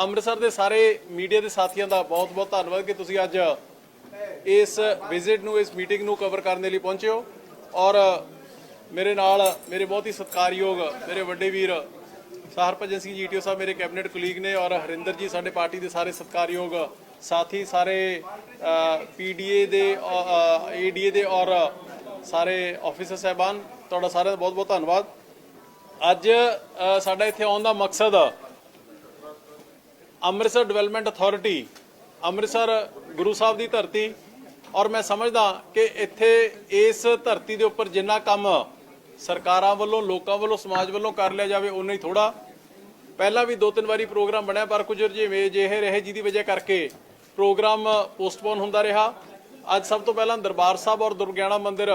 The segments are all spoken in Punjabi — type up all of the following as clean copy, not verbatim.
ਅੰਮ੍ਰਿਤਸਰ ਦੇ ਸਾਰੇ ਮੀਡੀਆ ਦੇ ਸਾਥੀਆਂ ਦਾ ਬਹੁਤ-ਬਹੁਤ ਧੰਨਵਾਦ ਕਿ ਤੁਸੀਂ ਅੱਜ ਇਸ ਵਿਜ਼ਿਟ ਨੂੰ ਇਸ ਮੀਟਿੰਗ ਨੂੰ ਕਵਰ ਕਰਨ ਦੇ ਲਈ ਪਹੁੰਚੇ ਹੋ। ਔਰ ਮੇਰੇ ਨਾਲ ਮੇਰੇ ਬਹੁਤ ਹੀ ਸਤਿਕਾਰਯੋਗ ਮੇਰੇ ਵੱਡੇ ਵੀਰ ਹਰਭਜਨ ਸਿੰਘ ਜੀਟੀਓ ਸਾਹਿਬ ਮੇਰੇ ਕੈਬਨਿਟ ਕੁਲੀਗ ਨੇ, ਔਰ ਹਰਿੰਦਰ ਜੀ ਸਾਡੇ ਪਾਰਟੀ ਦੇ ਸਾਰੇ ਸਤਿਕਾਰਯੋਗ ਸਾਥੀ, ਸਾਰੇ ਪੀਡੀਏ ਦੇ ਏਡੀਏ ਦੇ ਔਰ ਸਾਰੇ ਆਫੀਸਰ ਸਾਹਿਬਾਨ, ਤੁਹਾਡਾ ਸਾਰਿਆਂ ਦਾ ਬਹੁਤ-ਬਹੁਤ ਧੰਨਵਾਦ। ਅੱਜ ਸਾਡਾ ਇੱਥੇ ਆਉਣ ਦਾ ਮਕਸਦ ਅੰਮ੍ਰਿਤਸਰ ਡਿਵੈਲਪਮੈਂਟ ਅਥਾਰਟੀ, ਅੰਮ੍ਰਿਤਸਰ ਗੁਰੂ ਸਾਹਿਬ ਦੀ ਧਰਤੀ, ਔਰ ਮੈਂ ਸਮਝਦਾ ਕਿ ਇੱਥੇ ਇਸ ਧਰਤੀ ਦੇ ਉੱਪਰ ਜਿੰਨਾ ਕੰਮ ਸਰਕਾਰਾਂ ਵੱਲੋਂ, ਲੋਕਾਂ ਵੱਲੋਂ, ਸਮਾਜ ਵੱਲੋਂ ਕਰ ਲਿਆ ਜਾਵੇ ਉਨਾ ਹੀ ਥੋੜਾ। ਪਹਿਲਾਂ ਵੀ 2-3 ਵਾਰੀ ਪ੍ਰੋਗਰਾਮ ਬਣਿਆ ਪਰ ਕੁਝ ਰੁਝੇਵੇਂ ਜਿਹੇ ਰਹੇ ਜਿਹਦੀ ਵਜ੍ਹਾ ਕਰਕੇ ਪ੍ਰੋਗਰਾਮ ਪੋਸਟਪੋਨ ਹੁੰਦਾ ਰਿਹਾ। ਅੱਜ ਸਭ ਤੋਂ ਪਹਿਲਾਂ ਦਰਬਾਰ ਸਾਹਿਬ ਔਰ ਦੁਰਗਿਆਣਾ ਮੰਦਿਰ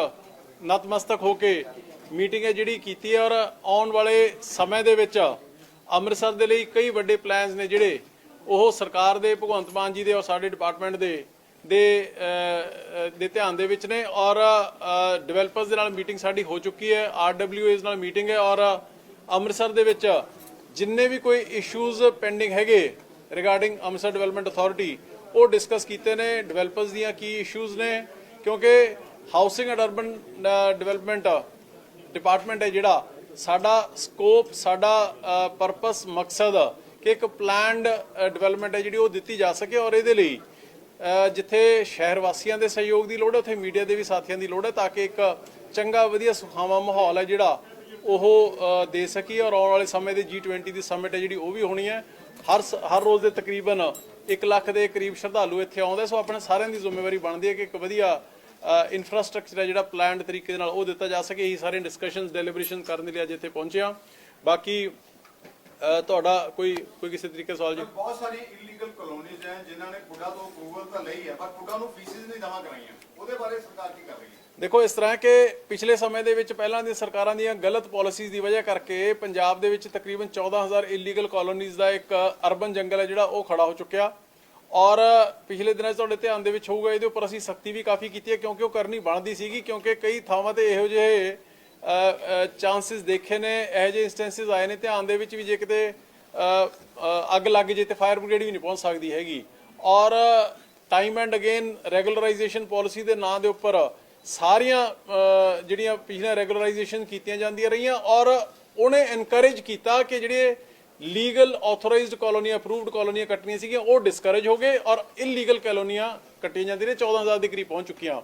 ਨਤਮਸਤਕ ਹੋ ਕੇ ਮੀਟਿੰਗ ਹੈ ਜਿਹੜੀ ਕੀਤੀ ਹੈ, ਔਰ ਆਉਣ ਵਾਲੇ ਸਮੇਂ ਦੇ ਵਿੱਚ ਅੰਮ੍ਰਿਤਸਰ ਦੇ ਲਈ ਕਈ ਵੱਡੇ ਪਲਾਨਸ ਨੇ ਜਿਹੜੇ ਉਹ ਸਰਕਾਰ ਦੇ, ਭਗਵੰਤ ਮਾਨ ਜੀ ਦੇ ਔਰ ਸਾਡੇ ਡਿਪਾਰਟਮੈਂਟ ਦੇ ਧਿਆਨ ਦੇ ਵਿੱਚ ਨੇ। ਔਰ ਡਿਵੈਲਪਰਸ ਦੇ ਨਾਲ ਮੀਟਿੰਗ ਸਾਡੀ ਹੋ ਚੁੱਕੀ ਹੈ, RWAs ਨਾਲ ਮੀਟਿੰਗ ਹੈ, ਔਰ ਅੰਮ੍ਰਿਤਸਰ ਦੇ ਵਿੱਚ ਜਿੰਨੇ ਵੀ ਕੋਈ ਇਸ਼ੂਜ਼ ਪੈਂਡਿੰਗ ਹੈਗੇ ਰਿਗਾਰਡਿੰਗ ਅੰਮ੍ਰਿਤਸਰ ਡਿਵੈਲਪਮੈਂਟ ਅਥਾਰਟੀ ਉਹ ਡਿਸਕਸ ਕੀਤੇ ਨੇ। ਡਿਵੈਲਪਰਸ ਦੀਆਂ ਕੀ ਇਸ਼ੂਜ਼ ਨੇ, ਕਿਉਂਕਿ housing and urban development department ਹੈ ਜਿਹੜਾ ਸਾਡਾ ਸਕੋਪ, ਸਾਡਾ ਪਰਪਸ, ਮਕਸਦ ਕਿ ਇੱਕ ਪਲਾਨਡ ਡਿਵੈਲਪਮੈਂਟ ਹੈ ਜਿਹੜੀ ਉਹ ਦਿੱਤੀ ਜਾ ਸਕੇ। ਔਰ ਇਹਦੇ ਲਈ ਜਿੱਥੇ ਸ਼ਹਿਰ ਵਾਸੀਆਂ ਦੇ ਸਹਿਯੋਗ ਦੀ ਲੋੜ ਹੈ ਉੱਥੇ ਮੀਡੀਆ ਦੇ ਵੀ ਸਾਥੀਆਂ ਦੀ ਲੋੜ ਹੈ, ਤਾਂ ਕਿ ਇੱਕ ਚੰਗਾ ਵਧੀਆ ਸੁਖਾਵਾਂ ਮਾਹੌਲ ਹੈ ਜਿਹੜਾ ਉਹ ਦੇ ਸਕੀ। ਔਰ ਆਉਣ ਵਾਲੇ ਸਮੇਂ ਦੇ G20 ਦੀ ਸਮਿਟ ਹੈ ਜਿਹੜੀ ਉਹ ਵੀ ਹੋਣੀ ਹੈ। ਹਰ ਰੋਜ਼ ਦੇ ਤਕਰੀਬਨ 1 ਲੱਖ ਦੇ ਕਰੀਬ ਸ਼ਰਧਾਲੂ ਇੱਥੇ ਆਉਂਦੇ, ਸੋ ਆਪਣੇ ਸਾਰਿਆਂ ਦੀ ਜ਼ਿੰਮੇਵਾਰੀ ਬਣਦੀ ਹੈ ਕਿ ਇੱਕ ਵਧੀਆ ਇਨਫਰਾਸਟ੍ਰਕਚਰ ਹੈ ਜਿਹੜਾ ਪਲਾਨਡ ਤਰੀਕੇ ਦੇ ਨਾਲ ਉਹ ਦਿੱਤਾ ਜਾ ਸਕੇ। ਇਹੀ ਸਾਰੇ ਡਿਸਕਸ਼ਨਸ ਡੈਲੀਬਰੇਸ਼ਨ ਕਰਨ ਦੇ ਲਈ ਅੱਜ ਇੱਥੇ ਪਹੁੰਚੇ ਹਾਂ। ਬਾਕੀ ਤੁਹਾਡਾ ਕੋਈ ਕਿਸੇ ਤਰੀਕੇ ਸਵਾਲ ਜੀ? ਬਹੁਤ ਸਾਰੀ ਇਲੀਗਲ ਕਲੋਨੀਜ਼ ਹੈ ਜਿਨ੍ਹਾਂ ਨੇ ਪੁੱਡਾ ਤੋਂ ਅਪਰੂਵਲ ਤਾਂ ਲਈ ਹੈ ਪਰ ਪੁੱਡਾ ਨੂੰ ਫੀਸਿਸ ਨਹੀਂ ਜਮ੍ਹਾਂ ਕਰਾਈਆਂ, ਉਹਦੇ ਬਾਰੇ ਸਰਕਾਰ ਕੀ ਕਰ ਰਹੀ ਹੈ? ਦੇਖੋ, ਇਸ ਤਰ੍ਹਾਂ ਕਿ ਪਿਛਲੇ ਸਮੇਂ ਦੇ ਵਿੱਚ ਪਹਿਲਾਂ ਦੀਆਂ ਸਰਕਾਰਾਂ ਦੀਆਂ ਗਲਤ ਪਾਲਿਸੀਜ਼ ਦੀ ਵਜ੍ਹਾ ਕਰਕੇ ਪੰਜਾਬ ਦੇ ਵਿੱਚ ਤਕਰੀਬਨ 14,000 ਇਲੀਗਲ ਕਲੋਨੀਜ਼ ਦਾ ਇੱਕ ਅਰਬਨ ਜੰਗਲ ਹੈ ਜਿਹੜਾ ਉਹ ਖੜਾ ਹੋ ਚੁੱਕਿਆ। ਔਰ ਪਿਛਲੇ ਦਿਨਾਂ 'ਚ ਤੁਹਾਡੇ ਧਿਆਨ ਦੇ ਵਿੱਚ ਹੋਊਗਾ, ਇਹਦੇ ਉੱਪਰ ਅਸੀਂ ਸਖਤੀ ਵੀ ਕਾਫੀ ਕੀਤੀ ਹੈ ਕਿਉਂਕਿ ਉਹ ਕਰਨੀ ਬਣਦੀ ਸੀਗੀ, ਕਿਉਂਕਿ ਕਈ ਥਾਵਾਂ ਤੇ ਇਹੋ ਜਿਹੇ ਚਾਂਸਿਸ ਦੇਖੇ ਨੇ, ਇਹੋ ਜਿਹੇ ਇੰਸਟੈਂਸਿਸ ਆਏ ਨੇ ਧਿਆਨ ਦੇ ਵਿੱਚ ਵੀ ਜੇ ਕਿਤੇ ਅੱਗ ਲੱਗ ਜੇ ਤੇ ਫਾਇਰ ਬ੍ਰਿਗੇਡ ਵੀ ਨਹੀਂ ਪਹੁੰਚ ਸਕਦੀ ਹੈਗੀ। ਔਰ time and again regularisation policy ਦੇ ਨਾਂ ਦੇ ਉੱਪਰ ਸਾਰੀਆਂ ਜਿਹੜੀਆਂ ਪਿਛਲੀਆਂ ਰੈਗੂਲਰਾਈਜੇਸ਼ਨ ਕੀਤੀਆਂ ਜਾਂਦੀਆਂ ਰਹੀਆਂ, ਔਰ ਉਹਨੇ ਐਨਕਰੇਜ ਕੀਤਾ ਕਿ ਜਿਹੜੇ ਲੀਗਲ ਆਥੋਰਾਈਜ਼ਡ ਕਾਲੋਨੀਆਂ, ਅਪਰੂਵਡ ਕਾਲੋਨੀਆਂ ਕੱਟਣੀਆਂ ਸੀਗੀਆਂ ਉਹ ਡਿਸਕਰੇਜ ਹੋ ਗਏ ਔਰ ਇਲੀਗਲ ਕਾਲੋਨੀਆਂ ਕੱਟੀਆਂ ਜਾਂਦੀਆਂ ਨੇ, 14,000 ਦੇ ਕਰੀਬ ਪਹੁੰਚ ਚੁੱਕੀਆਂ।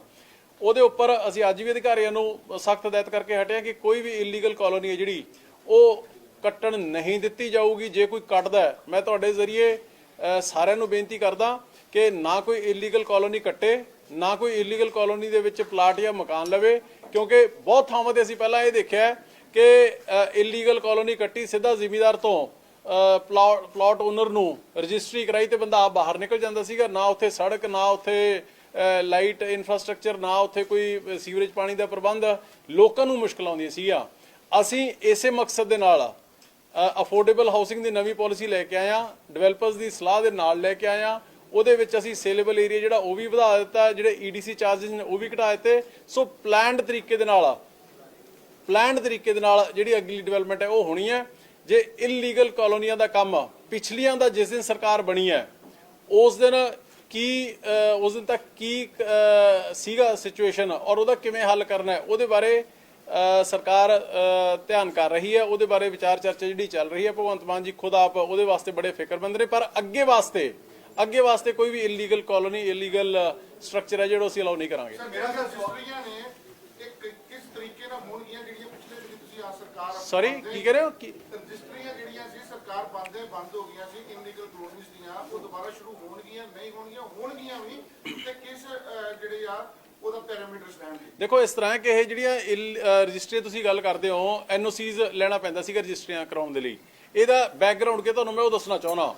ਉਹਦੇ ਉੱਪਰ ਅਸੀਂ ਅੱਜ ਵੀ ਅਧਿਕਾਰੀਆਂ ਨੂੰ ਸਖਤ ਹਦਾਇਤ ਕਰਕੇ ਹਟਿਆ ਕਿ ਕੋਈ ਵੀ ਇਲੀਗਲ ਕਾਲੋਨੀ ਹੈ ਜਿਹੜੀ ਉਹ ਕੱਟਣ ਨਹੀਂ ਦਿੱਤੀ ਜਾਊਗੀ। ਜੇ ਕੋਈ ਕੱਟਦਾ, ਮੈਂ ਤੁਹਾਡੇ ਜ਼ਰੀਏ ਸਾਰਿਆਂ ਨੂੰ ਬੇਨਤੀ ਕਰਦਾ ਕਿ ਨਾ ਕੋਈ ਇਲੀਗਲ ਕਾਲੋਨੀ ਕੱਟੇ, ਨਾ ਕੋਈ ਇਲੀਗਲ ਕਾਲੋਨੀ ਦੇ ਵਿੱਚ ਪਲਾਟ ਜਾਂ ਮਕਾਨ ਲਵੇ, ਕਿਉਂਕਿ ਬਹੁਤ ਥਾਵਾਂ ਤੇ ਅਸੀਂ ਪਹਿਲਾਂ ਇਹ ਦੇਖਿਆ ਕਿ ਇਲੀਗਲ ਕਾਲੋਨੀ ਕੱਟੀ, ਸਿੱਧਾ ਜ਼ਿਮੀਂਦਾਰ ਤੋਂ ਪਲਾਟ ਓਨਰ ਨੂੰ ਰਜਿਸਟਰੀ ਕਰਾਈ ਤੇ ਬੰਦਾ ਆਪ ਬਾਹਰ ਨਿਕਲ ਜਾਂਦਾ ਸੀਗਾ। ਨਾ ਉੱਥੇ ਸੜਕ, ਨਾ ਉੱਥੇ ਲਾਈਟ ਇਨਫਰਾਸਟ੍ਰਕਚਰ, ਨਾ ਉੱਥੇ ਕੋਈ ਸੀਵਰੇਜ ਪਾਣੀ ਦਾ ਪ੍ਰਬੰਧ, ਲੋਕਾਂ ਨੂੰ ਮੁਸ਼ਕਲ ਆਉਂਦੀਆਂ ਸੀਗੀਆਂ। ਅਸੀਂ ਇਸੇ ਮਕਸਦ ਦੇ ਨਾਲ ਅਫੋਰਡੇਬਲ ਹਾਊਸਿੰਗ ਦੀ ਨਵੀਂ ਪਾਲਿਸੀ ਲੈ ਕੇ ਆਏ ਹਾਂ, ਡਿਵੈਲਪਰਸ ਦੀ ਸਲਾਹ ਦੇ ਨਾਲ ਲੈ ਕੇ ਆਏ ਹਾਂ। ਉਹਦੇ ਵਿੱਚ ਅਸੀਂ ਸੇਲੇਬਲ ਏਰੀਆ ਜਿਹੜਾ ਉਹ ਵੀ ਵਧਾ ਦਿੱਤਾ, ਜਿਹੜੇ EDC ਚਾਰजेस ਨੇ ਉਹ ਵੀ ਘਟਾ ਦਿੱਤੇ। ਸੋ ਪਲਾਨਡ ਤਰੀਕੇ ਦੇ ਨਾਲ ਜਿਹੜੀ ਅਗਲੀ ਡਿਵੈਲਪਮੈਂਟ ਹੈ ਉਹ ਹੋਣੀ ਹੈ। ਜੇ ਇਲੀਗਲ ਕਾਲੋਨੀਆਂ ਦਾ ਕੰਮ ਪਿਛਲੀਆਂ ਦਾ ਜਿਸ ਦਿਨ ਸਰਕਾਰ ਬਣੀ ਹੈ ਉਸ ਦਿਨ ਤੱਕ ਕੀ ਸੀਗਾ ਸਿਚੁਏਸ਼ਨ ਔਰ ਉਹਦਾ ਕਿਵੇਂ ਹੱਲ ਕਰਨਾ ਹੈ, ਉਹਦੇ ਬਾਰੇ ਸਰਕਾਰ ਧਿਆਨ ਕਰ ਰਹੀ ਹੈ। ਉਹਦੇ ਬਾਰੇ ਵਿਚਾਰ ਚਰਚਾ ਜਿਹੜੀ ਚੱਲ ਰਹੀ ਹੈ। ਭਗਵੰਤ ਮਾਨ ਜੀ ਖੁਦ ਆਪ ਉਹਦੇ ਵਾਸਤੇ ਬੜੇ ਫਿਕਰਮੰਦ ਨੇ, ਪਰ ਅੱਗੇ ਵਾਸਤੇ ਕੋਈ ਵੀ ਇਲੀਗਲ ਕਾਲੋਨੀ, ਇਲੀਗਲ ਸਟਰਕਚਰ ਹੈ ਜਿਹੜਾ ਅਸੀਂ ਅਲਾਉ ਨਹੀਂ ਕਰਾਂਗੇ। ਕਿਸ ਤਰੀਕੇ ਨਾਲ ਹੋਣਗੀਆਂ ਜਿਹੜੀਆਂ ਪਿਛਲੇ ਦਿਨ ਤੁਸੀਂ ਆ ਸਰਕਾਰ ਸੌਰੀ ਕੀ ਕਹਿ ਰਹੇ ਹੋ? ਰਜਿਸਟਰੀਆਂ ਜਿਹੜੀਆਂ ਸੀ ਸਰਕਾਰ ਬੰਦ ਹੋ ਗਈਆਂ ਸੀ ਇਲੀਗਲ ਕਲੋਨੀਜ਼ ਦੀਆਂ, ਉਹ ਦੁਬਾਰਾ ਸ਼ੁਰੂ ਹੋਣਗੀਆਂ, ਨਹੀਂ ਹੋਣਗੀਆਂ ਵੀ, ਤੇ ਕਿਸ ਜਿਹੜੇ ਆ ਉਹਦਾ ਪੈਰਾਮੀਟਰਸ ਰਹਿਣਗੇ? ਦੇਖੋ, ਇਸ ਤਰ੍ਹਾਂ ਕਿ ਇਹ ਜਿਹੜੀਆਂ ਰਜਿਸਟਰੀ ਤੁਸੀਂ ਗੱਲ ਕਰਦੇ ਹੋ, NOCs ਲੈਣਾ ਪੈਂਦਾ ਸੀਗਾ ਰਜਿਸਟਰੀਆਂ ਕਰਾਉਣ ਦੇ ਲਈ। ਇਹਦਾ ਬੈਕਗਰਾਉਂਡ ਕਿ ਤੁਹਾਨੂੰ ਮੈਂ ਉਹ ਦੱਸਣਾ ਚਾਹੁੰਦਾ।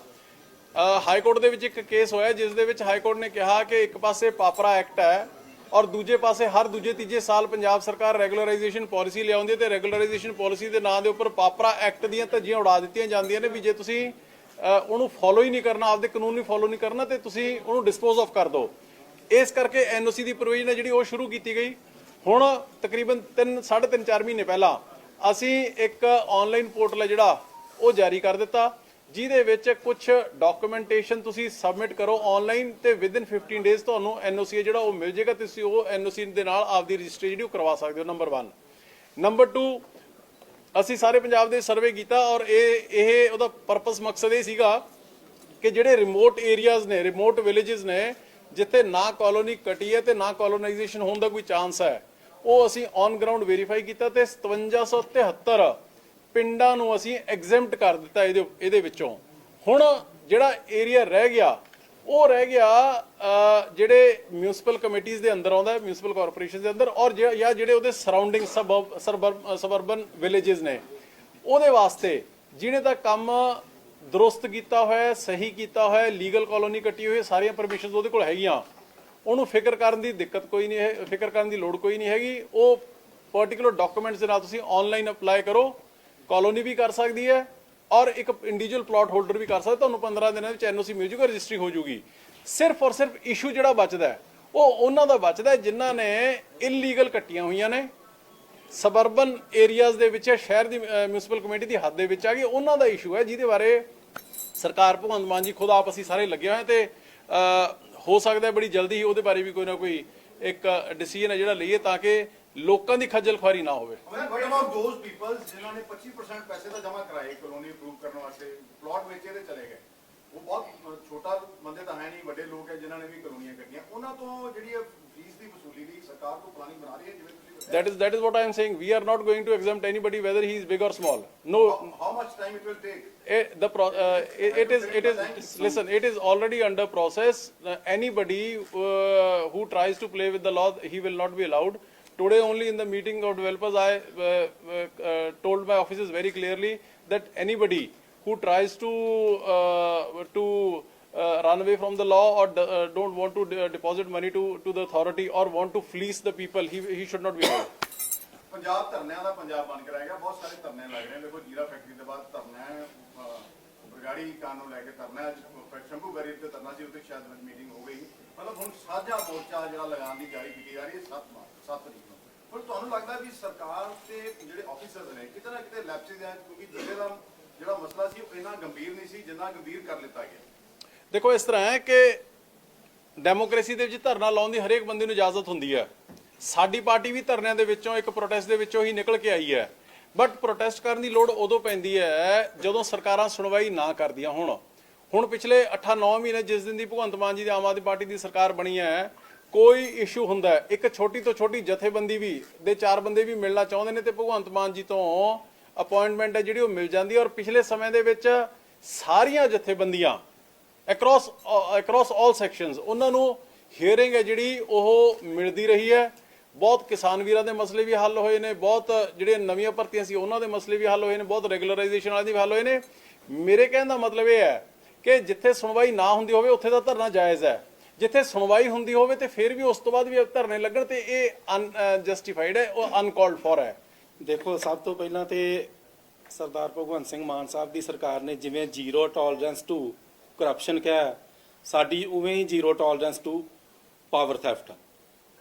ਹਾਈ ਕੋਰਟ ਦੇ ਵਿੱਚ ਇੱਕ ਕੇਸ ਹੋਇਆ ਜਿਸ ਦੇ ਵਿੱਚ ਹਾਈ ਕੋਰਟ ਨੇ ਕਿਹਾ ਕਿ ਇੱਕ ਪਾਸੇ ਪਾਪਰਾ ਐਕਟ ਹੈ ਔਰ ਦੂਜੇ ਪਾਸੇ ਹਰ ਦੂਜੇ ਤੀਜੇ ਸਾਲ ਪੰਜਾਬ ਸਰਕਾਰ ਰੈਗੂਲਰਾਈਜੇਸ਼ਨ ਪਾਲਿਸੀ ਲਿਆਉਂਦੀ ਹੈ ਤੇ ਰੈਗੂਲਰਾਈਜੇਸ਼ਨ ਪਾਲਿਸੀ ਦੇ ਨਾਂ ਦੇ ਉੱਪਰ ਪਾਪਰਾ ਐਕਟ ਦੀਆਂ ਧੱਜੀਆਂ ਉਡਾ ਦਿੱਤੀਆਂ ਜਾਂਦੀਆਂ ਨੇ ਵੀ ਜੇ ਤੁਸੀਂ ਉਹਨੂੰ ਫੋਲੋ ਹੀ ਨਹੀਂ ਕਰਨਾ, ਆਪਦੇ ਕਾਨੂੰਨ ਨੂੰ ਫੋਲੋ ਨਹੀਂ ਕਰਨਾ ਤੇ ਤੁਸੀਂ ਉਹਨੂੰ ਡਿਸਪੋਜ਼ ਆਫ ਕਰ ਦਿਓ। ਇਸ ਕਰਕੇ NOC ਦੀ ਪ੍ਰੋਵੀਜ਼ਨ ਹੈ ਜਿਹੜੀ ਉਹ ਸ਼ੁਰੂ ਕੀਤੀ ਗਈ। ਹੁਣ ਤਕਰੀਬਨ 3.5-4 ਮਹੀਨੇ ਪਹਿਲਾਂ ਅਸੀਂ ਇੱਕ ਆਨਲਾਈਨ ਪੋਰਟਲ ਹੈ ਜਿਹੜਾ ਉਹ ਜਾਰੀ ਕਰ ਦਿੱਤਾ ਜਿਹਦੇ ਵਿੱਚ ਕੁਝ ਡਾਕੂਮੈਂਟੇਸ਼ਨ ਤੁਸੀਂ ਸਬਮਿਟ ਕਰੋ ਆਨਲਾਈਨ ਤੇ ਵਿਦਿਨ 15 ਡੇਜ਼ ਤੁਹਾਨੂੰ ਐਨਓਸੀ ਜਿਹੜਾ ਉਹ ਮਿਲ ਜਾਏਗਾ। ਤੁਸੀਂ ਉਹ ਐਨਓਸੀ ਦੇ ਨਾਲ ਆਪਦੀ ਰਜਿਸਟਰੀ ਜਿਹੜੀ ਉਹ ਕਰਵਾ ਸਕਦੇ ਹੋ। ਨੰਬਰ 1। ਨੰਬਰ 2, ਅਸੀਂ ਸਾਰੇ ਪੰਜਾਬ ਦੇ ਸਰਵੇ ਕੀਤਾ ਔਰ ਇਹ ਉਹਦਾ ਪਰਪਸ ਮਕਸਦ ਇਹ ਸੀਗਾ ਕਿ ਜਿਹੜੇ ਰਿਮੋਟ ਏਰੀਆਜ਼ ਨੇ, ਰਿਮੋਟ ਵਿਲੇजेस ਨੇ, ਜਿੱਥੇ ਨਾ ਕਾਲੋਨੀ ਕਟੀ ਹੈ ਤੇ ਨਾ ਕਾਲੋਨਾਈਜੇਸ਼ਨ ਹੋਣ ਦਾ ਕੋਈ ਚਾਂਸ ਹੈ, ਉਹ ਅਸੀਂ ਔਨ ਗਰਾਊਂਡ ਵੈਰੀਫਾਈ ਕੀਤਾ ਤੇ 5773 ਪਿੰਡਾਂ ਨੂੰ ਅਸੀਂ ਐਗਜ਼ੈਂਪਟ ਕਰ ਦਿੱਤਾ ਇਹਦੇ ਵਿੱਚੋਂ। ਹੁਣ ਜਿਹੜਾ ਏਰੀਆ ਰਹਿ ਗਿਆ ਉਹ ਰਹਿ ਗਿਆ ਜਿਹੜੇ ਮਿਊਨਿਸਪਲ ਕਮੇਟੀਆਂ ਦੇ ਅੰਦਰ ਆਉਂਦਾ, ਮਿਊਨਿਸਪਲ ਕਾਰਪੋਰੇਸ਼ਨ ਦੇ ਅੰਦਰ, ਔਰ ਜਾਂ ਜਿਹੜੇ ਉਹਦੇ ਸਰਾਊਂਡਿੰਗ ਸਬਰਬਨ ਵਿਲੇजेस ਨੇ, ਉਹਦੇ ਵਾਸਤੇ ਜਿਹਨੇ ਤਾਂ ਕੰਮ ਦਰੁਸਤ ਕੀਤਾ ਹੋਇਆ, ਸਹੀ ਕੀਤਾ ਹੋਇਆ, ਲੀਗਲ ਕਾਲੋਨੀ ਕੱਟੀ ਹੋਈ, ਸਾਰੀਆਂ ਪਰਮਿਸ਼ਨਸ ਉਹਦੇ ਕੋਲ ਹੈਗੀਆਂ, ਉਹਨੂੰ ਫਿਕਰ ਕਰਨ ਦੀ ਦਿੱਕਤ ਕੋਈ ਨਹੀਂ ਹੈ, ਫਿਕਰ ਕਰਨ ਦੀ ਲੋੜ ਕੋਈ ਨਹੀਂ ਹੈਗੀ। ਉਹ ਪਾਰਟਿਕੂਲਰ ਡਾਕੂਮੈਂਟਸ ਦੇ ਨਾਲ ਤੁਸੀਂ ਆਨਲਾਈਨ ਅਪਲਾਈ ਕਰੋ, ਕਾਲੋਨੀ ਵੀ ਕਰ ਸਕਦੀ ਹੈ ਔਰ ਇੱਕ ਇੰਡੀਵਿਜੂਅਲ ਪਲਾਟ ਹੋਲਡਰ ਵੀ ਕਰ ਸਕਦਾ। ਤੁਹਾਨੂੰ 15 ਦਿਨਾਂ ਵਿੱਚ ਐਨਓਸੀ ਮਿਲ ਜੂਗਾ, ਰਜਿਸਟਰੀ ਹੋ ਜੂਗੀ। ਸਿਰਫ ਔਰ ਸਿਰਫ ਇਸ਼ੂ ਜਿਹੜਾ ਬਚਦਾ ਉਹ ਉਹਨਾਂ ਦਾ ਬਚਦਾ ਜਿਨ੍ਹਾਂ ਨੇ ਇਲੀਗਲ ਕੱਟੀਆਂ ਹੋਈਆਂ ਨੇ, ਸਬਰਬਨ ਏਰੀਆਜ਼ ਦੇ ਵਿੱਚ, ਸ਼ਹਿਰ ਦੀ ਮਿਊਨਿਸਪਲ ਕਮੇਟੀ ਦੀ ਹੱਦ ਦੇ ਵਿੱਚ ਆ ਗਈ, ਉਹਨਾਂ ਦਾ ਇਸ਼ੂ ਹੈ, ਜਿਹਦੇ ਬਾਰੇ ਸਰਕਾਰ ਭਗਵੰਤ ਮਾਨ ਜੀ ਖੁਦ ਆਪ ਅਸੀਂ ਸਾਰੇ ਲੱਗੇ ਹੋਏ ਤੇ ਹੋ ਸਕਦਾ ਬੜੀ ਜਲਦੀ ਹੀ ਉਹਦੇ ਬਾਰੇ ਵੀ ਕੋਈ ਨਾ ਕੋਈ ਇੱਕ ਡਿਸੀਜਨ ਹੈ ਜਿਹੜਾ ਲਈਏ ਤਾਂ ਕਿ ਲੋਕਾਂ ਦੀ ਖੱਜਲ ਖੁਆਰੀ ਨਾ ਹੋਵੇ। What about those people ਜਿਨ੍ਹਾਂ ਨੇ 25% ਪੈਸੇ ਤਾਂ ਜਮ੍ਹਾਂ ਕਰਾਏ ਕਲੋਨੀ ਅਪਰੂਵ ਕਰਨ ਵਾਸਤੇ, ਪਲਾਟ ਵੇਚੇ ਤੇ ਚਲੇ ਗਏ? ਉਹ ਬਹੁਤ ਛੋਟਾ ਬੰਦੇ ਤਾਂ ਹੈ ਨਹੀਂ, ਵੱਡੇ ਲੋਕ ਹੈ ਜਿਨ੍ਹਾਂ ਨੇ ਵੀ ਕਲੋਨੀਆਂ ਕੱਟੀਆਂ। ਉਹਨਾਂ ਤੋਂ ਜਿਹੜੀ ਫੀਸ ਦੀ ਵਸੂਲੀ ਦੀ ਸਰਕਾਰ ਤੋਂ ਪਲਾਨਿੰਗ ਬਣਾ ਰਹੀ ਹੈ ਜਿਵੇਂ ਤੁਸੀਂ that is what I am saying. We are not going to exempt anybody whether he is big or small. No. How much time it will take? Listen, it is already under process. Anybody who tries to play with the law, he will not be allowed. Today only in the meeting of developers, I told my officers very clearly that anybody who tries to run away from the law or don't want to deposit money to the authority or want to fleece the people, he should not be allowed. Punjab ਧਰਨਿਆਂ ਦਾ ਪੰਜਾਬ ਬਣ ਕੇ ਰਹੇਗਾ। ਬਹੁਤ ਸਾਰੇ ਧਰਨੇ ਲੱਗ ਰਹੇ ਨੇ। ਦੇਖੋ ਜੀਰਾ ਫੈਕਟਰੀ ਦੇ ਬਾਅਦ ਧਰਨਾ ਹੈ, ਬਰਗਾੜੀ ਕਾਨ ਨੂੰ ਲੈ ਕੇ ਧਰਨਾ ਹੈ, ਸ਼ੰਭੂ ਗਰੀਬ ਤੇ ਧਰਨਾ ਸੀ, ਉੱਥੇ ਸ਼ਾਇਦ ਮੀਟਿੰਗ ਹੋ ਗਈ। ਮਤਲਬ ਹੁਣ ਸਾਂਝਾ ਮੋਰਚਾ ਜਿਹੜਾ ਲਗਾਉਣ ਦੀ ਤਿਆਰੀ ਕੀਤੀ ਜਾ ਰਹੀ ਹੈ 7 ਤਰੀਕ ਨੂੰ। ਹੁਣ ਤੁਹਾਨੂੰ ਲੱਗਦਾ ਵੀ ਸਰਕਾਰ ਤੇ ਜਿਹੜੇ ਆਫੀਸਰਸ ਨੇ ਕਿਤੇ ਨਾ ਕਿਤੇ ਲੈਪਸਿਸ ਹੈ, ਕਿਉਂਕਿ ਜ਼ਿਲ੍ਹੇ ਦਾ ਜਿਹੜਾ ਮਸਲਾ ਸੀ ਉਹ ਇੰਨਾ ਗੰਭੀਰ ਨਹੀਂ ਸੀ ਜਿੰਨਾ ਗੰਭੀਰ ਕਰ ਲਿੱਤਾ ਗਿਆ। ਦੇਖੋ ਇਸ ਤਰ੍ਹਾਂ ਹੈ ਕਿ ਡੈਮੋਕ੍ਰੇਸੀ ਦੇ ਵਿੱਚ ਧਰਨਾ ਲਾਉਣ ਦੀ ਹਰੇਕ ਬੰਦੇ ਨੂੰ ਇਜਾਜ਼ਤ ਹੁੰਦੀ ਹੈ। ਸਾਡੀ ਪਾਰਟੀ ਵੀ ਧਰਨਿਆਂ ਦੇ ਵਿੱਚੋਂ ਇੱਕ ਪ੍ਰੋਟੈਸਟ ਦੇ ਵਿੱਚੋਂ ਹੀ ਨਿਕਲ ਕੇ ਆਈ ਹੈ। ਬਟ ਪ੍ਰੋਟੈਸਟ ਕਰਨ ਦੀ ਲੋੜ ਉਦੋਂ ਪੈਂਦੀ ਹੈ ਜਦੋਂ ਸਰਕਾਰਾਂ ਸੁਣਵਾਈ ਨਾ ਕਰਦੀਆਂ ਹੋਣ। ਹੁਣ ਪਿਛਲੇ 8-9 ਮਹੀਨੇ ਜਿਸ ਦਿਨ ਦੀ ਭਗਵੰਤ ਮਾਨ ਜੀ ਦੀ ਆਮ ਆਦਮੀ ਪਾਰਟੀ ਦੀ ਸਰਕਾਰ ਬਣੀ ਹੈ, ਕੋਈ ਇਸ਼ੂ ਹੁੰਦਾ ਇੱਕ ਛੋਟੀ ਤੋਂ ਛੋਟੀ ਜਥੇਬੰਦੀ ਵੀ ਦੇ 4 ਬੰਦੇ ਵੀ ਮਿਲਣਾ ਚਾਹੁੰਦੇ ਨੇ ਤੇ ਭਗਵੰਤ ਮਾਨ ਜੀ ਤੋਂ ਅਪਾਇੰਟਮੈਂਟ ਹੈ ਜਿਹੜੀ ਉਹ ਮਿਲ ਜਾਂਦੀ ਹੈ। ਔਰ ਪਿਛਲੇ ਸਮੇਂ ਦੇ ਵਿੱਚ ਸਾਰੀਆਂ ਜਥੇਬੰਦੀਆਂ ਅਕ੍ਰੋਸ ਆਲ ਸੈਕਸ਼ਨਸ ਉਹਨਾਂ ਨੂੰ ਹੀਅਰਿੰਗ ਹੈ ਜਿਹੜੀ ਉਹ ਮਿਲਦੀ ਰਹੀ ਹੈ। ਬਹੁਤ ਕਿਸਾਨ ਵੀਰਾਂ ਦੇ ਮਸਲੇ ਵੀ ਹੱਲ ਹੋਏ ਨੇ, ਬਹੁਤ ਜਿਹੜੇ ਨਵੀਆਂ ਭਰਤੀਆਂ ਸੀ ਉਹਨਾਂ ਦੇ ਮਸਲੇ ਵੀ ਹੱਲ ਹੋਏ ਨੇ, ਬਹੁਤ ਰੈਗੂਲਰਾਈਜੇਸ਼ਨ ਵਾਲੇ ਵੀ ਹੱਲ ਹੋਏ ਨੇ। ਮੇਰੇ ਕਹਿਣ ਦਾ ਮਤਲਬ ਇਹ ਹੈ ਕਿ ਜਿੱਥੇ ਸੁਣਵਾਈ ਨਾ ਹੁੰਦੀ ਹੋਵੇ ਉੱਥੇ ਦਾ ਧਰਨਾ ਜਾਇਜ਼ ਹੈ, ਜਿੱਥੇ ਸੁਣਵਾਈ ਹੁੰਦੀ ਹੋਵੇ ਤੇ ਫਿਰ ਵੀ ਉਸ ਤੋਂ ਬਾਅਦ ਵੀ ਧਰਨੇ ਲੱਗਣ ਤੇ ਇਹ ਅਨਜਸਟੀਫਾਈਡ ਹੈ, ਉਹ ਅਨਕਾਲਡ ਫॉर ਹੈ। ਦੇਖੋ ਸਭ ਤੋਂ ਪਹਿਲਾਂ ਤੇ ਸਰਦਾਰ ਭਗਵੰਤ ਸਿੰਘ ਮਾਨ ਸਾਹਿਬ ਦੀ ਸਰਕਾਰ ਨੇ ਜਿਵੇਂ ਜ਼ੀਰੋ ਟੋਲਰੈਂਸ ਟੂ ਕਰਪਸ਼ਨ ਕਿਹਾ, ਸਾਡੀ ਉਵੇਂ ਹੀ zero tolerance to power theft,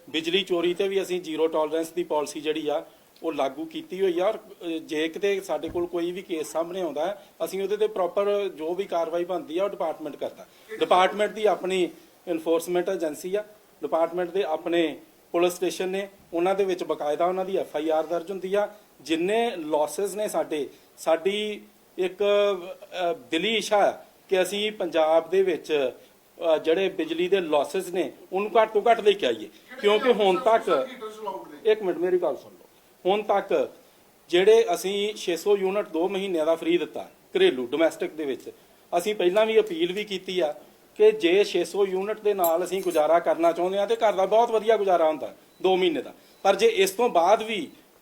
ਬਿਜਲੀ ਚੋਰੀ ਤੇ ਵੀ ਅਸੀਂ ਜ਼ੀਰੋ ਟੋਲਰੈਂਸ ਦੀ ਪਾਲਿਸੀ ਜਿਹੜੀ ਆ ਉਹ ਲਾਗੂ ਕੀਤੀ ਹੋਈ ਆ। ਔਰ ਜੇ ਕਿਤੇ ਸਾਡੇ ਕੋਲ ਕੋਈ ਵੀ ਕੇਸ ਸਾਹਮਣੇ ਆਉਂਦਾ ਅਸੀਂ ਉਹਦੇ ਤੇ ਪ੍ਰੋਪਰ ਜੋ ਵੀ ਕਾਰਵਾਈ ਬਣਦੀ ਆ ਉਹ ਡਿਪਾਰਟਮੈਂਟ ਕਰਦਾ। ਡਿਪਾਰਟਮੈਂਟ ਦੀ ਆਪਣੀ ਇਨਫੋਰਸਮੈਂਟ ਏਜੰਸੀ ਆ, ਡਿਪਾਰਟਮੈਂਟ ਦੇ ਆਪਣੇ ਪੁਲਿਸ ਸਟੇਸ਼ਨ ਨੇ, ਉਹਨਾਂ ਦੇ ਵਿੱਚ ਬਕਾਇਦਾ ਉਹਨਾਂ ਦੀ FIR ਦਰਜ ਹੁੰਦੀ ਆ। ਜਿੰਨੇ ਲਾਸਸ ਨੇ ਸਾਡੀ ਇੱਕ ਦਿਲੀ ਇੱਛਾ ਹੈ ਕਿ ਅਸੀਂ ਪੰਜਾਬ ਦੇ ਵਿੱਚ ਜਿਹੜੇ ਬਿਜਲੀ ਦੇ ਲਾਸਸ ਨੇ ਉਹਨੂੰ ਘੱਟ ਤੋਂ ਘੱਟ ਲੈ ਕੇ ਆਈਏ, ਕਿਉਂਕਿ ਹੁਣ ਤੱਕ ਇੱਕ ਮਿੰਟ ਮੇਰੀ ਗੱਲ ਸੁਣ ਲਓ, ਹੁਣ ਤੱਕ ਜਿਹੜੇ ਅਸੀਂ 600 ਯੂਨਿਟ 2 ਮਹੀਨਿਆਂ ਦਾ ਫ੍ਰੀ ਦਿੱਤਾ ਘਰੇਲੂ ਡੋਮੈਸਟਿਕ ਦੇ ਵਿੱਚ, ਅਸੀਂ ਪਹਿਲਾਂ ਵੀ ਅਪੀਲ ਵੀ ਕੀਤੀ ਆ ਕਿ ਜੇ 600 ਯੂਨਿਟ ਦੇ ਨਾਲ ਅਸੀਂ ਗੁਜ਼ਾਰਾ ਕਰਨਾ ਚਾਹੁੰਦੇ ਆ ਤੇ ਘਰ ਦਾ ਬਹੁਤ ਵਧੀਆ ਗੁਜ਼ਾਰਾ ਹੁੰਦਾ 2 ਮਹੀਨੇ ਦਾ। ਪਰ ਜੇ ਇਸ ਤੋਂ ਬਾਅਦ ਵੀ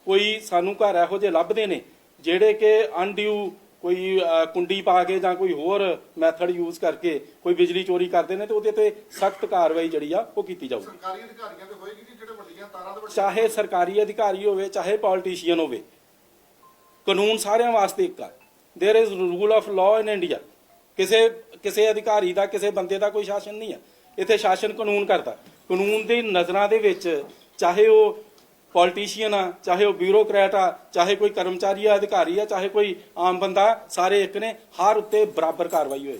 ਕੋਈ ਸਾਨੂੰ ਘਰ ਇਹੋ ਜਿਹੇ ਲੱਭਦੇ ਨੇ ਜਿਹੜੇ ਕਿ ਅਨਡਿਊ ਕੋਈ ਕੁੰਡੀ ਪਾ ਕੇ ਜਾਂ ਕੋਈ ਹੋਰ ਮੈਥਡ ਯੂਜ਼ ਕਰਕੇ ਕੋਈ ਬਿਜਲੀ ਚੋਰੀ ਕਰਦੇ ਨੇ ਤੇ ਉਹਦੇ ਤੇ ਸਖਤ ਕਾਰਵਾਈ ਜਿਹੜੀ ਆ ਉਹ ਕੀਤੀ ਜਾਊਗੀ। ਸਰਕਾਰੀ ਅਧਿਕਾਰੀਆਂ ਤੇ ਹੋਏਗੀ ਕਿ ਜਿਹੜੇ ਵੱਡੀਆਂ ਤਾਰਾਂ ਦੇ ਚਾਹੇ ਸਰਕਾਰੀ ਅਧਿਕਾਰੀ ਹੋਵੇ ਚਾਹੇ ਪੋਲੀਟੀਸ਼ੀਅਨ ਹੋਵੇ, ਕਾਨੂੰਨ ਸਾਰਿਆਂ ਵਾਸਤੇ ਇੱਕ ਆ। There is rule of law in India. ਕਿਸੇ ਅਧਿਕਾਰੀ ਦਾ ਕਿਸੇ ਬੰਦੇ ਦਾ ਕੋਈ ਸ਼ਾਸਨ ਨਹੀਂ ਹੈ, ਇੱਥੇ ਸ਼ਾਸਨ ਕਾਨੂੰਨ ਕਰਦਾ। ਕਾਨੂੰਨ ਦੀ ਨਜ਼ਰਾਂ ਦੇ ਵਿੱਚ ਚਾਹੇ ਉਹ ਪੋਲੀਟੀਸ਼ੀਅਨ ਆ, ਚਾਹੇ ਉਹ ਬਿਊਰੋਕਰੈਟ ਆ, ਚਾਹੇ ਕੋਈ ਕਰਮਚਾਰੀ ਆ, ਅਧਿਕਾਰੀ ਆ, ਚਾਹੇ ਕੋਈ ਆਮ ਬੰਦਾ, ਸਾਰੇ ਇੱਕ ਨੇ, ਹਰ ਉੱਤੇ ਬਰਾਬਰ ਕਾਰਵਾਈ ਹੋਏ।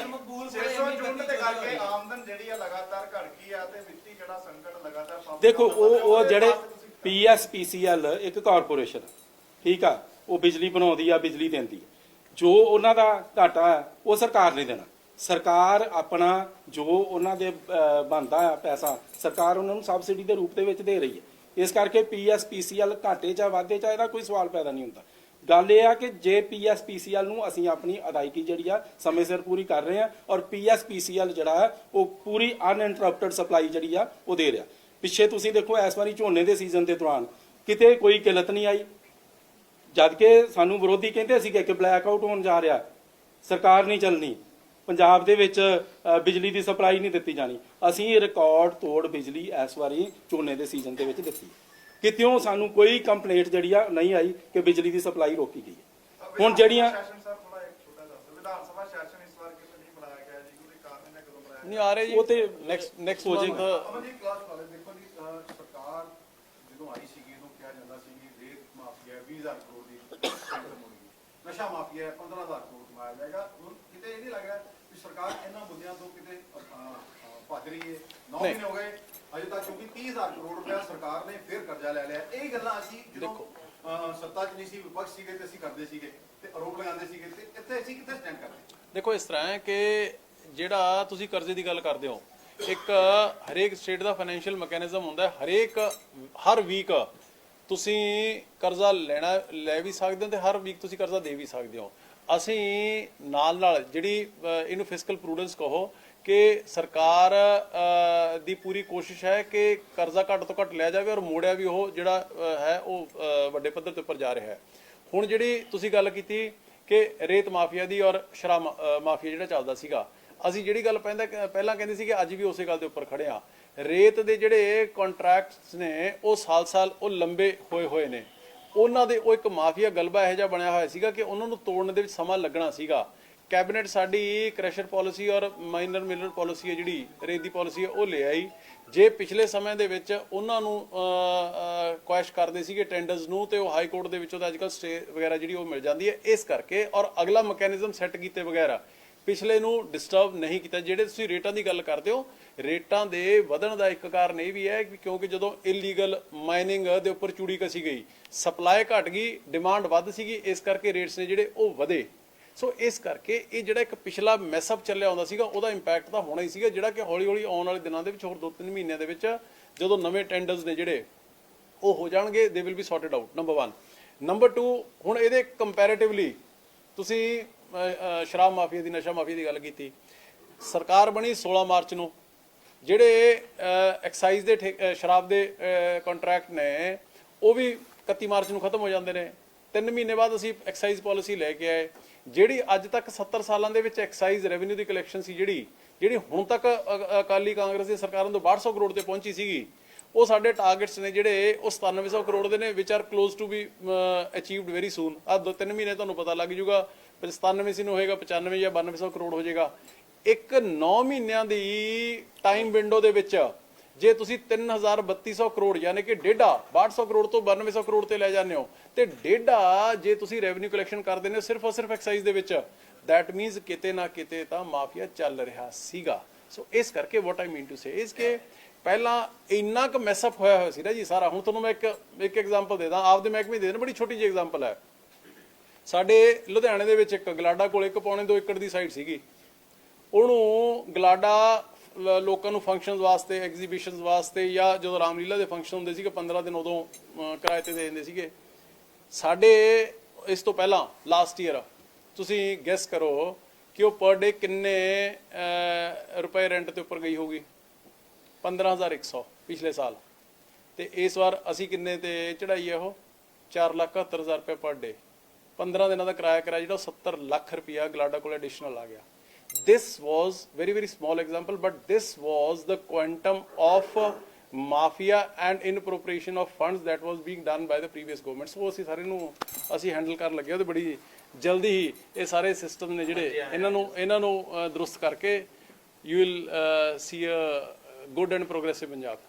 ਮਕਬੂਲ 600 ਯੂਨਿਟ ਦੇ ਕਰਕੇ ਆਮਦਨ ਜਿਹੜੀ ਆ ਲਗਾਤਾਰ ਘਟ ਗਈ ਆ ਤੇ ਵਿੱਤੀ ਜਿਹੜਾ ਸੰਕਟ ਲਗਾਤਾਰ ਦੇਖੋ ਉਹ ਜਿਹੜੇ PSPCL ਇੱਕ ਕਾਰਪੋਰੇਸ਼ਨ, ਠੀਕ ਆ, ਉਹ ਬਿਜਲੀ ਬਣਾਉਂਦੀ ਆ, ਬਿਜਲੀ ਦਿੰਦੀ ਆ, ਜੋ ਉਹਨਾਂ ਦਾ ਘਾਟਾ ਹੈ ਉਹ ਸਰਕਾਰ ਨੇ ਦੇਣਾ। ਸਰਕਾਰ ਆਪਣਾ ਜੋ ਉਹਨਾਂ ਦੇ ਬਣਦਾ ਆ ਪੈਸਾ, ਸਰਕਾਰ ਉਹਨਾਂ ਨੂੰ ਸਬਸਿਡੀ ਦੇ ਰੂਪ ਦੇ ਵਿੱਚ ਦੇ ਰਹੀ ਹੈ। ਇਸ ਕਰਕੇ PSPCL ਘਾਟੇ ਜਾਂ ਵਾਧੇ 'ਚ ਇਹਦਾ ਕੋਈ ਸਵਾਲ ਪੈਦਾ ਨਹੀਂ ਹੁੰਦਾ। ਗੱਲ ਇਹ ਆ ਕਿ ਜੇ PSPCL ਨੂੰ ਅਸੀਂ ਆਪਣੀ ਅਦਾਇਗੀ ਜਿਹੜੀ ਆ ਸਮੇਂ ਸਿਰ ਪੂਰੀ ਕਰ ਰਹੇ ਆ, ਔਰ PSPCL ਜਿਹੜਾ ਹੈ ਉਹ ਪੂਰੀ ਅਨਇੰਟਰਪਟਡ ਸਪਲਾਈ ਜਿਹੜੀ ਆ ਉਹ ਦੇ ਰਿਹਾ। ਪਿੱਛੇ ਤੁਸੀਂ ਦੇਖੋ ਇਸ ਵਾਰੀ ਝੋਨੇ ਦੇ ਸੀਜ਼ਨ ਦੇ ਦੌਰਾਨ ਕਿਤੇ ਕੋਈ ਕਿੱਲਤ ਨਹੀਂ ਆਈ, ਜਦ ਕਿ ਸਾਨੂੰ ਵਿਰੋਧੀ ਕਹਿੰਦੇ ਸੀਗੇ ਕਿ ਬਲੈਕ ਆਊਟ ਹੋਣ ਜਾ ਰਿਹਾ, ਸਰਕਾਰ ਨਹੀਂ ਚੱਲਣੀ, ਪੰਜਾਬ ਦੇ ਵਿੱਚ ਬਿਜਲੀ ਦੀ ਸਪਲਾਈ ਨਹੀਂ ਦਿੱਤੀ ਜਾਣੀ। ਅਸੀਂ ਰਿਕਾਰਡ ਤੋੜ ਬਿਜਲੀ ਇਸ ਵਾਰੀ ਝੋਨੇ ਦੇ ਸੀਜ਼ਨ ਦੇ ਵਿੱਚ ਦਿੱਤੀ। ਕਿਤਿਓਂ ਸਾਨੂੰ ਕੋਈ ਕੰਪਲੇਂਟ ਜਿਹੜੀ ਆ ਨਹੀਂ ਆਈ ਕਿ ਬਿਜਲੀ ਦੀ ਸਪਲਾਈ ਰੋਕੀ ਗਈ ਹੈ। ਹੁਣ ਜਿਹੜੀਆਂ ਵਿਧਾਨ ਸਭਾ ਸੈਸ਼ਨ ਇਸ ਵਾਰ ਕਿਉਂ ਨਹੀਂ ਬਣਾਇਆ ਗਿਆ ਜੀ, ਉਹਦੇ ਕਾਰਨ ਨੇ ਕਦੋਂ ਬਣਾਇਆ ਨਹੀਂ ਆ ਰਹੇ ਜੀ, ਉਹ ਤੇ ਨੈਕਸਟ ਹੋ ਜਾਏਗਾ। ਮੰਥ। ਅਮਨਜੀਤ ਕਲਾਸ ਵਾਲੇ ਦੇਖੋ ਜੀ, ਸਰਕਾਰ ਜਦੋਂ ਆਈ ਸੀਗੀ ਇਹਨੂੰ ਕਿਹਾ ਜਾਂਦਾ ਸੀ ਕਿ ਰੇਤ ਮਾਫੀਆ 20,000 ਕਰੋੜ ਦੀ ਟੈਂਡਰ ਮੁੜੇਗੀ, ਨਸ਼ਾ ਮਾਫੀਆ 15,000 ਕਰੋੜ ਕਮਾਇਆ ਜਾਏਗਾ। ਹੁਣ ਕਿਤੇ ਇਹ ਨਹੀਂ ਲੱਗ ਰਿਹਾ ਕਿ ਸਰਕਾਰ ਇਹਨਾਂ ਮੁੱਦਿਆਂ ਤੋਂ ਕਿਤੇ ਭੱਜ ਰਹੀ ਹੈ। 9 ਮਹੀਨੇ ਹੋ ਗਏ ਅਜੇ ਤੱਕ, ਕਿਉਂਕਿ 30,000 ਕਰੋੜ ਰੁਪਇਆ ਸਰਕਾਰ ਨੇ ਫਿਰ ਕਰਜ਼ਾ ਲੈ ਲਿਆ। ਇਹ ਗੱਲਾਂ ਅਸੀਂ ਜਦੋਂ ਸੱਤਾ 'ਚ ਨਹੀਂ ਸੀ, ਵਿਪਕਸ਼ ਸੀਗੇ ਤੇ ਅਸੀਂ ਕਰਦੇ ਸੀਗੇ ਤੇ ਆਰੋਪ ਲਗਾਉਂਦੇ ਸੀਗੇ, ਤੇ ਇੱਥੇ ਅਸੀਂ ਕਿੱਥੇ ਸਟੈਂਡ ਕਰਦੇ? ਦੇਖੋ ਇਸ ਤਰ੍ਹਾਂ ਹੈ ਕਿ ਜਿਹੜਾ ਤੁਸੀਂ ਕਰਜ਼ੇ ਦੀ ਗੱਲ ਕਰਦੇ ਹੋ, ਇੱਕ ਹਰੇਕ ਸਟੇਟ ਦਾ ਫਾਈਨੈਂਸ਼ੀਅਲ ਮੈਕੈਨਿਜ਼ਮ ਹੁੰਦਾ ਹੈ। ਹਰ ਵੀਕ ਤੁਸੀਂ ਕਰਜ਼ਾ ਲੈ ਵੀ ਸਕਦੇ ਹੋ ਤੇ ਹਰ ਵੀਕ ਤੁਸੀਂ ਕਰਜ਼ਾ ਦੇ ਵੀ ਸਕਦੇ ਹੋ। ਅਸੀਂ ਨਾਲ ਜਿਹੜੀ ਇਹਨੂੰ ਫਿਸਕਲ ਪ੍ਰੂਡੈਂਸ ਕਹੋ ਕਿ ਸਰਕਾਰ ਦੀ ਪੂਰੀ ਕੋਸ਼ਿਸ਼ ਹੈ ਕਿ ਕਰਜ਼ਾ ਘੱਟ ਤੋਂ ਘੱਟ ਲਿਆ ਜਾਵੇ ਔਰ ਮੋੜਿਆ ਵੀ ਉਹ ਜਿਹੜਾ ਹੈ ਉਹ ਵੱਡੇ ਪੱਧਰ ਤੇ ਉੱਪਰ ਜਾ ਰਿਹਾ ਹੈ। ਹੁਣ ਜਿਹੜੀ ਤੁਸੀਂ ਗੱਲ ਕੀਤੀ ਕਿ ਰੇਤ ਮਾਫੀਆ ਦੀ ਔਰ ਸ਼ਰਾਬ ਮਾਫੀਆ ਜਿਹੜਾ ਚੱਲਦਾ ਸੀਗਾ, ਅਸੀਂ ਜਿਹੜੀ ਗੱਲ ਪਹਿਲਾਂ ਕਹਿੰਦੇ ਸੀ ਕਿ ਅੱਜ ਵੀ ਉਸੇ ਗੱਲ ਦੇ ਉੱਪਰ ਖੜੇ ਆ। ਰੇਤ ਦੇ ਜਿਹੜੇ ਕੰਟਰੈਕਟਸ ਨੇ ਉਹ ਸਾਲ ਉਹ ਲੰਬੇ ਹੋਏ ਨੇ। ਉਹਨਾਂ ਦੇ ਉਹ ਇੱਕ ਮਾਫੀਆ ਗਲਬਾ ਇਹੋ ਜਿਹਾ ਬਣਿਆ ਹੋਇਆ ਸੀਗਾ ਕਿ ਉਹਨਾਂ ਨੂੰ ਤੋੜਨ ਦੇ ਵਿੱਚ ਸਮਾਂ ਲੱਗਣਾ ਸੀਗਾ। ਕੈਬਨਿਟ ਸਾਡੀ ਕ੍ਰੈਸ਼ਰ ਪਾਲਿਸੀ ਔਰ ਮਾਈਨਰ ਮਿਲਰ ਪਾਲਿਸੀ ਹੈ, ਜਿਹੜੀ ਰੇਤ ਦੀ ਪਾਲਿਸੀ ਹੈ, ਉਹ ਲੈ ਆਈ। ਜੇ ਪਿਛਲੇ ਸਮੇਂ ਦੇ ਵਿੱਚ ਉਹਨਾਂ ਨੂੰ ਕੁਐਸ਼ ਕਰਦੇ ਸੀਗੇ ਟੈਂਡਰਸ ਨੂੰ, ਤੇ ਉਹ ਹਾਈ ਕੋਰਟ ਦੇ ਵਿੱਚੋਂ ਤਾਂ ਅੱਜਕੱਲ ਸਟੇ ਵਗੈਰਾ ਜਿਹੜੀ ਉਹ ਮਿਲ ਜਾਂਦੀ ਹੈ। ਇਸ ਕਰਕੇ ਔਰ ਅਗਲਾ ਮੈਕੈਨਿਜ਼ਮ ਸੈੱਟ ਕੀਤੇ ਵਗੈਰਾ ਪਿਛਲੇ ਨੂੰ ਡਿਸਟਰਬ ਨਹੀਂ ਕੀਤਾ। ਜਿਹੜੇ ਤੁਸੀਂ ਰੇਟਾਂ ਦੀ ਗੱਲ ਕਰਦੇ ਹੋ, ਰੇਟਾਂ ਦੇ ਵਧਣ ਦਾ ਇੱਕ ਕਾਰਨ ਇਹ ਵੀ ਹੈ ਕਿ ਕਿਉਂਕਿ ਜਦੋਂ ਇਲੀਗਲ ਮਾਈਨਿੰਗ ਦੇ ਉੱਪਰ ਚੂੜੀ ਕਸੀ ਗਈ, ਸਪਲਾਈ ਘਟ ਗਈ, ਡਿਮਾਂਡ ਵੱਧ ਸੀਗੀ, ਇਸ ਕਰਕੇ ਰੇਟਸ ਨੇ ਜਿਹੜੇ ਉਹ ਵਧੇ। ਸੋ ਇਸ ਕਰਕੇ ਇਹ ਜਿਹੜਾ ਇੱਕ ਪਿਛਲਾ ਮੈਸਅਪ ਚੱਲਿਆ ਆਉਂਦਾ ਸੀਗਾ, ਉਹਦਾ ਇੰਪੈਕਟ ਤਾਂ ਹੋਣਾ ਹੀ ਸੀਗਾ, ਜਿਹੜਾ ਕਿ ਹੌਲੀ ਹੌਲੀ ਆਉਣ ਵਾਲੇ ਦਿਨਾਂ ਦੇ ਵਿੱਚ, ਹੋਰ 2-3 ਮਹੀਨਿਆਂ ਦੇ ਵਿੱਚ, ਜਦੋਂ ਨਵੇਂ ਟੈਂਡਰਸ ਨੇ ਜਿਹੜੇ ਉਹ ਹੋ ਜਾਣਗੇ, they will be sorted out. Number 1। Number 2, ਹੁਣ ਇਹਦੇ ਕੰਪੈਰੇਟਿਵਲੀ ਤੁਸੀਂ ਸ਼ਰਾਬ ਮਾਫੀਆ ਦੀ, ਨਸ਼ਾ ਮਾਫੀਆ ਦੀ ਗੱਲ ਕੀਤੀ। ਸਰਕਾਰ ਬਣੀ 16 ਮਾਰਚ ਨੂੰ। ਜਿਹੜੇ ਐਕਸਾਈਜ਼ ਦੇ ਸ਼ਰਾਬ ਦੇ ਕੰਟਰੈਕਟ ਨੇ ਉਹ ਵੀ 31 ਮਾਰਚ ਨੂੰ ਖਤਮ ਹੋ ਜਾਂਦੇ ਨੇ। 3 ਮਹੀਨੇ ਬਾਅਦ ਅਸੀਂ ਐਕਸਾਈਜ਼ ਪਾਲਿਸੀ ਲੈ ਕੇ ਆਏ। ਜਿਹੜੀ ਅੱਜ ਤੱਕ 70 ਸਾਲਾਂ ਦੇ ਵਿੱਚ ਐਕਸਾਈਜ਼ ਰੈਵਨਿਊ ਦੀ ਕਲੈਕਸ਼ਨ ਸੀ, ਜਿਹੜੀ ਹੁਣ ਤੱਕ ਅਕਾਲੀ ਕਾਂਗਰਸ ਦੀ ਸਰਕਾਰਾਂ ਤੋਂ 6200 ਕਰੋੜ ਤੇ ਪਹੁੰਚੀ ਸੀਗੀ, ਉਹ ਸਾਡੇ ਟਾਰਗੇਟਸ ਨੇ ਜਿਹੜੇ ਉਹ 9700 ਕਰੋੜ ਦੇ ਨੇ, ਵਿਚ are close to be achieved very soon. ਆ 2-3 ਮਹੀਨੇ ਤੁਹਾਨੂੰ ਪਤਾ ਲੱਗ ਜੂਗਾ 97 ਸੀ ਨੂੰ ਹੋਏਗਾ 95 ਜਾਂ 9200 ਕਰੋੜ ਹੋ ਜਾਏਗਾ। ਇੱਕ 9 ਮਹੀਨਿਆਂ ਦੀ ਟਾਈਮ ਵਿੰਡੋ ਦੇ ਵਿੱਚ ਜੇ ਤੁਸੀਂ 3200 ਕਰੋੜ ਯਾਨੀ ਕਿ 6200 ਕਰੋੜ ਤੋਂ 9200 ਕਰੋੜ ਤੇ ਲੈ ਜਾਂਦੇ ਹੋ, ਤੇ 1.5 ਜੇ ਤੁਸੀਂ ਰੈਵਨਿਊ ਕਲੈਕਸ਼ਨ ਕਰਦੇ ਨੇ ਸਿਰਫ ਔਰ ਸਿਰਫ ਐਕਸਾਈਜ਼ ਦੇ ਵਿੱਚ, ਦੈਟ ਮੀਨਸ ਕਿਤੇ ਨਾ ਕਿਤੇ ਤਾਂ ਮਾਫੀਆ ਚੱਲ ਰਿਹਾ ਸੀਗਾ। ਸੋ ਇਸ ਕਰਕੇ ਵਾਟ ਆਈ ਮੀਨ ਟੂ ਸੇ ਇਸ ਕਿ ਪਹਿਲਾਂ ਇੰਨਾ ਕੁ ਮੈਸਅਪ ਹੋਇਆ ਸੀ ਨਾ ਜੀ ਸਾਰਾ। ਹੁਣ ਤੁਹਾਨੂੰ ਮੈਂ ਇੱਕ ਐਗਜ਼ਾਮਪਲ ਦੇ ਦਾਂ, ਆਪਦੇ ਮਹਿਕਮੇ ਦੇ ਦੇਣ, ਬੜੀ ਛੋਟੀ ਜਿਹੀ ਐਗਜ਼ਾਮਪਲ ਹੈ। ਸਾਡੇ ਲੁਧਿਆਣੇ ਦੇ ਵਿੱਚ ਇੱਕ ਗਲਾਡਾ ਕੋਲ 1.25 ਏਕੜ ਦੀ ਸਾਈਟ ਸੀਗੀ। ਉਹਨੂੰ ਗਲਾਡਾ ਲੋਕਾਂ ਨੂੰ ਫੰਕਸ਼ਨਸ ਵਾਸਤੇ, ਐਗਜ਼ੀਬਿਸ਼ਨਸ ਵਾਸਤੇ, ਜਾਂ ਜਦੋਂ ਰਾਮਲੀਲਾ ਦੇ ਫੰਕਸ਼ਨ ਹੁੰਦੇ ਸੀਗੇ 15 ਦਿਨ ਉਦੋਂ ਕਿਰਾਏ ਤੇ ਦੇ ਦਿੰਦੇ ਸੀਗੇ। ਸਾਡੇ ਇਸ ਤੋਂ ਪਹਿਲਾਂ ਲਾਸਟ ਈਅਰ ਤੁਸੀਂ ਗੈਸ ਕਰੋ ਕਿ ਉਹ ਪਰ ਡੇ ਕਿੰਨੇ ਰੁਪਏ ਰੈਂਟ ਤੇ ਉੱਪਰ ਗਈ ਹੋਊਗੀ? 15,100 ਪਿਛਲੇ ਸਾਲ। ਤੇ ਇਸ ਵਾਰ ਅਸੀਂ ਕਿੰਨੇ ਤੇ ਚੜਾਈ ਹੈ? ਉਹ 4,71,000 ਰੁਪਏ ਪਰ ਡੇ। 15 ਦਿਨਾਂ ਦਾ ਕਿਰਾਇਆ ਜਿਹੜਾ 70 ਲੱਖ ਰੁਪਇਆ ਗਲਾਡਾ ਕੋਲ ਐਡੀਸ਼ਨਲ ਆ ਗਿਆ। This was very small example, but this was the quantum of mafia and inappropriation of funds that was being done by the previous government. So ਅਸੀਂ ਸਾਰੇ ਨੂੰ ਅਸੀਂ ਹੈਂਡਲ ਕਰਨ ਲੱਗੇ ਤੇ ਬੜੀ ਜਲਦੀ ਹੀ ਇਹ ਸਾਰੇ ਸਿਸਟਮ ਨੇ ਜਿਹੜੇ ਇਹਨਾਂ ਨੂੰ ਦਰੁਸਤ ਕਰਕੇ you will see a good and progressive Punjab.